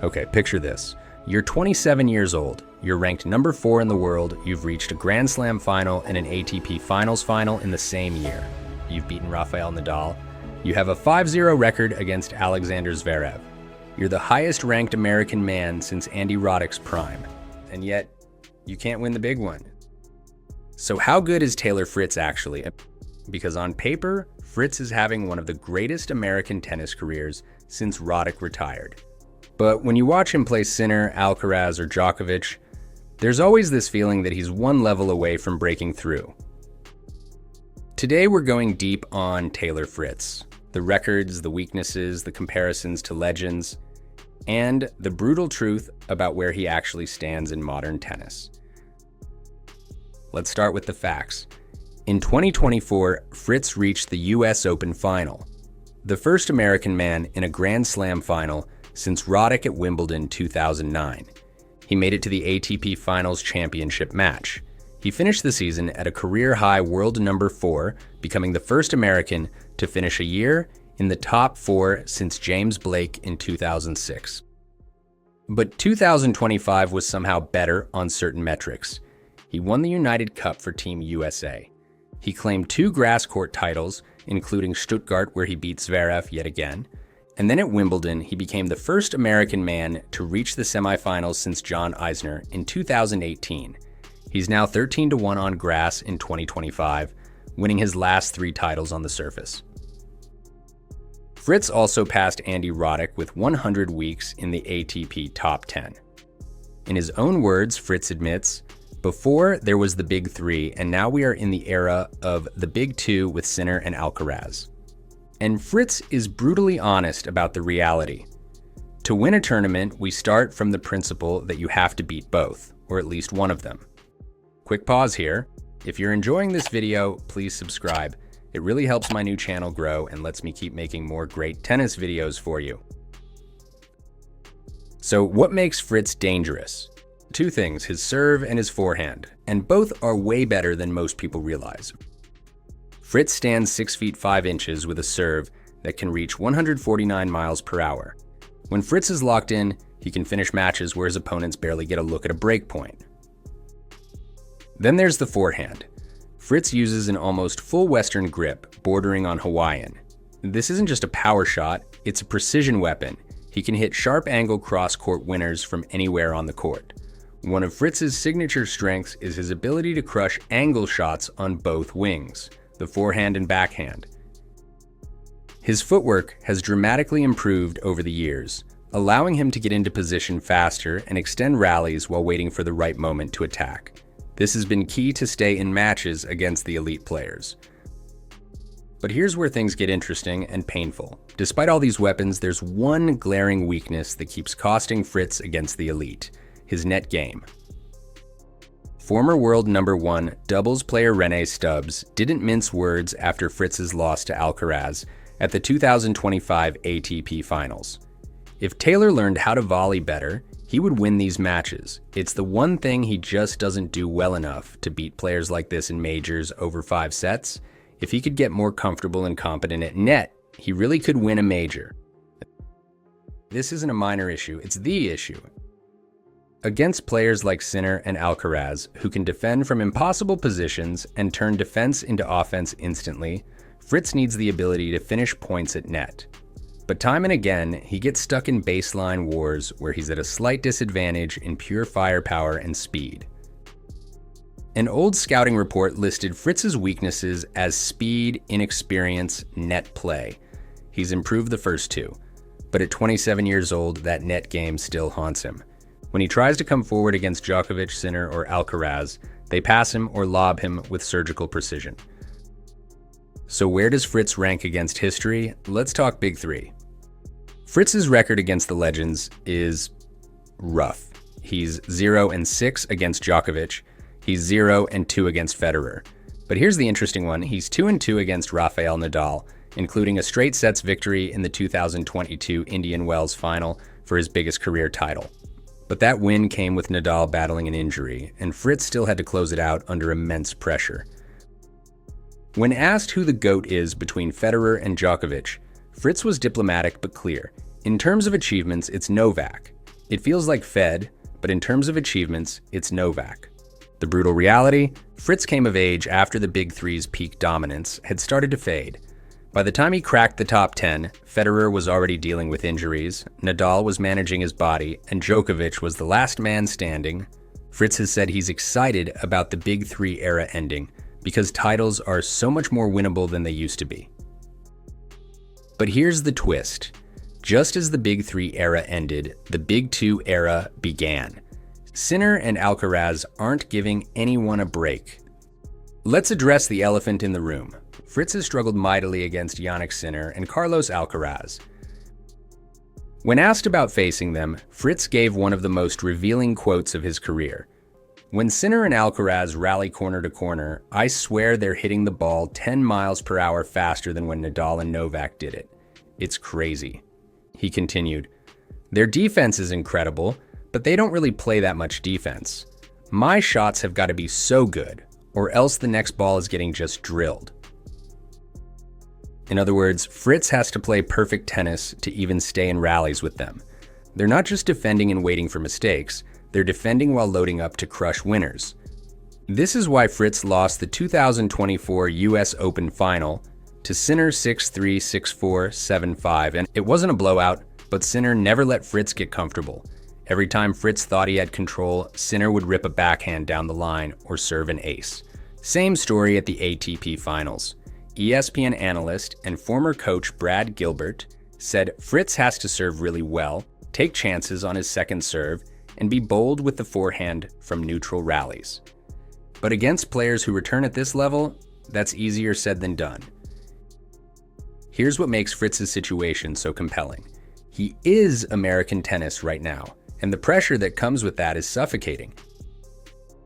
Okay, picture this. You're 27 years old. You're ranked number 4 in the world. You've reached a Grand Slam final and an ATP Finals final in the same year. You've beaten Rafael Nadal. You have a 5-0 record against Alexander Zverev. You're the highest ranked American man since Andy Roddick's prime. And yet, you can't win the big one. So how good is Taylor Fritz actually? Because on paper, Fritz is having one of the greatest American tennis careers since Roddick retired. But when you watch him play Sinner, Alcaraz, or Djokovic, there's always this feeling that he's one level away from breaking through. Today we're going deep on Taylor Fritz, the records, the weaknesses, the comparisons to legends, and the brutal truth about where he actually stands in modern tennis. Let's start with the facts. In 2024, Fritz reached the US Open final, the first American man in a Grand Slam final since Roddick at Wimbledon 2009. He made it to the ATP Finals Championship match. He finished the season at a career-high world number 4, becoming the first American to finish a year in the top 4 since James Blake in 2006. But 2025 was somehow better on certain metrics. He won the United Cup for Team USA. He claimed 2 grass court titles, including Stuttgart, where he beat Zverev yet again. And then at Wimbledon, he became the first American man to reach the semifinals since John Isner in 2018. He's now 13-1 on grass in 2025, winning his last 3 titles on the surface. Fritz also passed Andy Roddick with 100 weeks in the ATP top 10. In his own words, Fritz admits, "Before there was the big 3, and now we are in the era of the big 2 with Sinner and Alcaraz." And Fritz is brutally honest about the reality. To win a tournament, we start from the principle that you have to beat both, or at least one of them. Quick pause here. If you're enjoying this video, please subscribe. It really helps my new channel grow and lets me keep making more great tennis videos for you. So what makes Fritz dangerous? 2 things, his serve and his forehand, and both are way better than most people realize. Fritz stands 6 feet 5 inches with a serve that can reach 149 miles per hour. When Fritz is locked in, he can finish matches where his opponents barely get a look at a break point. Then there's the forehand. Fritz uses an almost full Western grip, bordering on Hawaiian. This isn't just a power shot, it's a precision weapon. He can hit sharp angle cross-court winners from anywhere on the court. One of Fritz's signature strengths is his ability to crush angle shots on both wings, the forehand and backhand. His footwork has dramatically improved over the years, allowing him to get into position faster and extend rallies while waiting for the right moment to attack. This has been key to stay in matches against the elite players. But here's where things get interesting and painful. Despite all these weapons, there's one glaring weakness that keeps costing Fritz against the elite: his net game. Former world number 1 doubles player Rene Stubbs didn't mince words after Fritz's loss to Alcaraz at the 2025 ATP Finals. If Taylor learned how to volley better, he would win these matches. It's the one thing he just doesn't do well enough to beat players like this in majors over 5 sets. If he could get more comfortable and competent at net, he really could win a major. This isn't a minor issue, it's the issue. Against players like Sinner and Alcaraz, who can defend from impossible positions and turn defense into offense instantly, Fritz needs the ability to finish points at net. But time and again, he gets stuck in baseline wars where he's at a slight disadvantage in pure firepower and speed. An old scouting report listed Fritz's weaknesses as speed, inexperience, net play. He's improved the first 2, but at 27 years old, that net game still haunts him. When he tries to come forward against Djokovic, Sinner, or Alcaraz, they pass him or lob him with surgical precision. So where does Fritz rank against history? Let's talk big 3. Fritz's record against the legends is rough. He's 0-6 against Djokovic. He's 0-2 against Federer. But here's the interesting one. He's 2-2 against Rafael Nadal, including a straight sets victory in the 2022 Indian Wells final for his biggest career title. But that win came with Nadal battling an injury, and Fritz still had to close it out under immense pressure. When asked who the GOAT is between Federer and Djokovic, Fritz was diplomatic but clear. In terms of achievements, it's Novak. It feels like Fed, but in terms of achievements, it's Novak. The brutal reality? Fritz came of age after the Big Three's peak dominance had started to fade. By the time he cracked the top 10, Federer was already dealing with injuries, Nadal was managing his body, and Djokovic was the last man standing. Fritz has said he's excited about the Big Three era ending because titles are so much more winnable than they used to be. But here's the twist. Just as the Big Three era ended, the Big Two era began. Sinner and Alcaraz aren't giving anyone a break. Let's address the elephant in the room. Fritz has struggled mightily against Jannik Sinner and Carlos Alcaraz. When asked about facing them, Fritz gave one of the most revealing quotes of his career. "When Sinner and Alcaraz rally corner to corner, I swear they're hitting the ball 10 miles per hour faster than when Nadal and Novak did it. It's crazy." He continued, "Their defense is incredible, but they don't really play that much defense. My shots have got to be so good, or else the next ball is getting just drilled." In other words, Fritz has to play perfect tennis to even stay in rallies with them. They're not just defending and waiting for mistakes, they're defending while loading up to crush winners. This is why Fritz lost the 2024 US Open final to Sinner 6-3, 6-4, 7-5, and it wasn't a blowout, but Sinner never let Fritz get comfortable. Every time Fritz thought he had control, Sinner would rip a backhand down the line or serve an ace. Same story at the ATP finals. ESPN analyst and former coach Brad Gilbert said Fritz has to serve really well, take chances on his second serve, and be bold with the forehand from neutral rallies. But against players who return at this level, that's easier said than done. Here's what makes Fritz's situation so compelling. He is American tennis right now, and the pressure that comes with that is suffocating.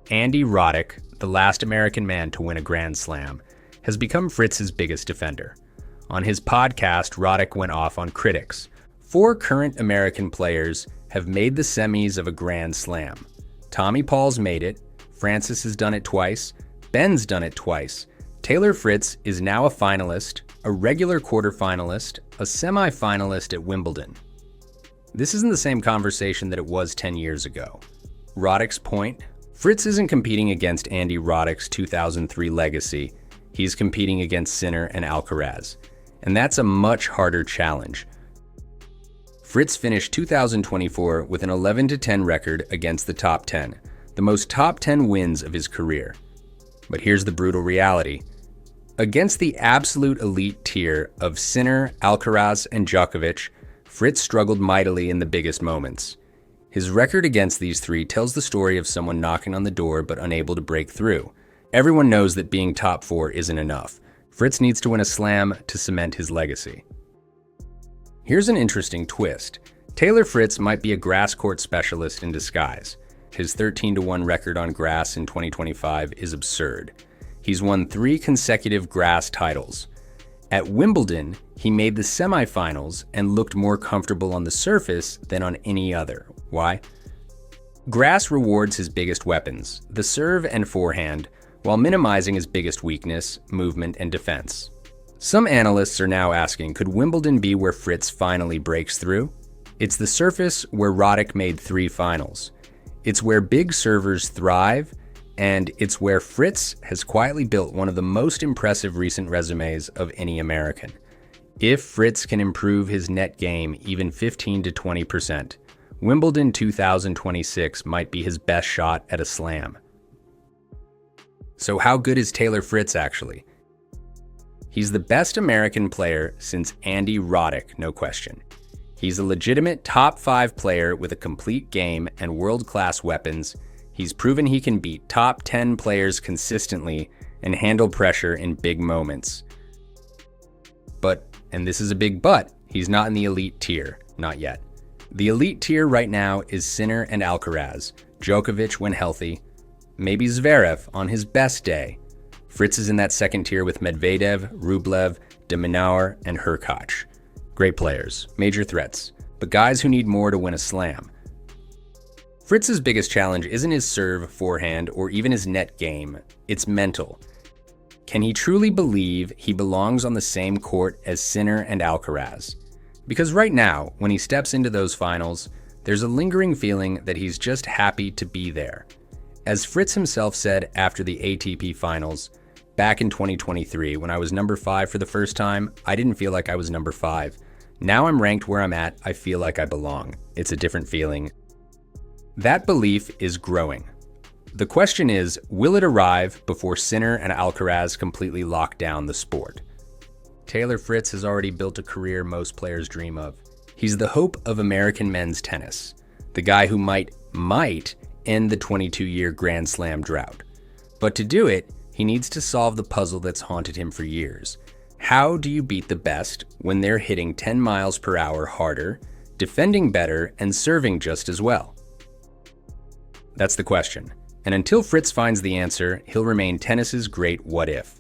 Andy Roddick, the last American man to win a Grand Slam, has become Fritz's biggest defender. On his podcast, Roddick went off on critics. 4 current American players have made the semis of a Grand Slam. Tommy Paul's made it, Francis has done it twice, Ben's done it twice. Taylor Fritz is now a finalist, a regular quarterfinalist, a semi-finalist at Wimbledon. This isn't the same conversation that it was 10 years ago. Roddick's point? Fritz isn't competing against Andy Roddick's 2003 legacy. He's competing against Sinner and Alcaraz, and that's a much harder challenge. Fritz finished 2024 with an 11-10 record against the top 10, the most top 10 wins of his career. But here's the brutal reality. Against the absolute elite tier of Sinner, Alcaraz, and Djokovic, Fritz struggled mightily in the biggest moments. His record against these three tells the story of someone knocking on the door but unable to break through. Everyone knows that being top 4 isn't enough. Fritz needs to win a slam to cement his legacy. Here's an interesting twist. Taylor Fritz might be a grass court specialist in disguise. His 13-1 record on grass in 2025 is absurd. He's won 3 consecutive grass titles. At Wimbledon, he made the semifinals and looked more comfortable on the surface than on any other. Why? Grass rewards his biggest weapons, the serve and forehand, while minimizing his biggest weakness, movement and defense. Some analysts are now asking, could Wimbledon be where Fritz finally breaks through? It's the surface where Roddick made 3 finals. It's where big servers thrive, and it's where Fritz has quietly built one of the most impressive recent resumes of any American. If Fritz can improve his net game even 15 to 20%, Wimbledon 2026 might be his best shot at a slam. So how good is Taylor Fritz actually? He's the best American player since Andy Roddick, no question. He's a legitimate top 5 player with a complete game and world-class weapons. He's proven he can beat top 10 players consistently and handle pressure in big moments. But, and this is a big but, he's not in the elite tier, not yet. The elite tier right now is Sinner and Alcaraz, Djokovic when healthy, maybe Zverev on his best day. Fritz is in that second tier with Medvedev, Rublev, de Minaur, and Hurkacz. Great players, major threats, but guys who need more to win a slam. Fritz's biggest challenge isn't his serve, forehand, or even his net game, it's mental. Can he truly believe he belongs on the same court as Sinner and Alcaraz? Because right now, when he steps into those finals, There's a lingering feeling that he's just happy to be there. As Fritz himself said after the ATP Finals, back in 2023, when I was number 5 for the first time, I didn't feel like I was number 5. Now I'm ranked where I'm at, I feel like I belong. It's a different feeling. That belief is growing. The question is, will it arrive before Sinner and Alcaraz completely lock down the sport? Taylor Fritz has already built a career most players dream of. He's the hope of American men's tennis, the guy who might end the 22-year Grand Slam drought. But to do it, he needs to solve the puzzle that's haunted him for years. How do you beat the best when they're hitting 10 miles per hour harder, defending better, and serving just as well? That's the question. And until Fritz finds the answer, he'll remain tennis's great what if.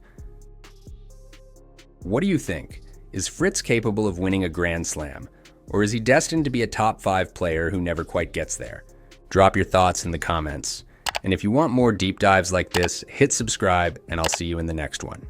What do you think? Is Fritz capable of winning a Grand Slam? Or is he destined to be a top 5 player who never quite gets there? Drop your thoughts in the comments. And if you want more deep dives like this, hit subscribe, and I'll see you in the next one.